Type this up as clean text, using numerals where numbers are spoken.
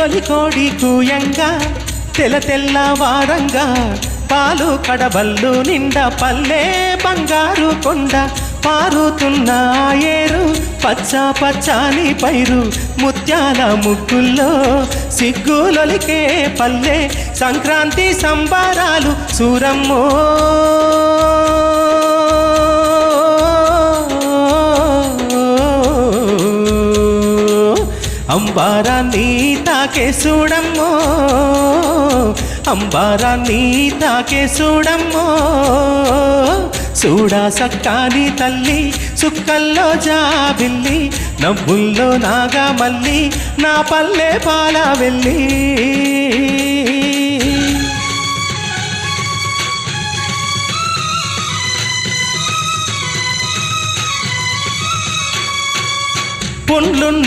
తొలి కోడి కూయంగా తెల్లవారంగా పాలు కడబల్లు నిండా పల్లె బంగారు కొండ పారుతున్న ఏరు పచ్చ పచ్చాని పైరు ముత్యాల ముగ్గుల్లో సిగ్గులొలికే పల్లె సంక్రాంతి సంబరాలు సూరమ్మో అంబారాన్ని తాకే చూడమ్మో అంబారాన్ని తాకే చూడమ్మో చూడా సక్కాని తల్లి సుక్కల్లో జాబిల్లి నవ్వుల్లో నాగా మల్లి నా పల్లె పాల వెళ్ళి పుండ్లున్న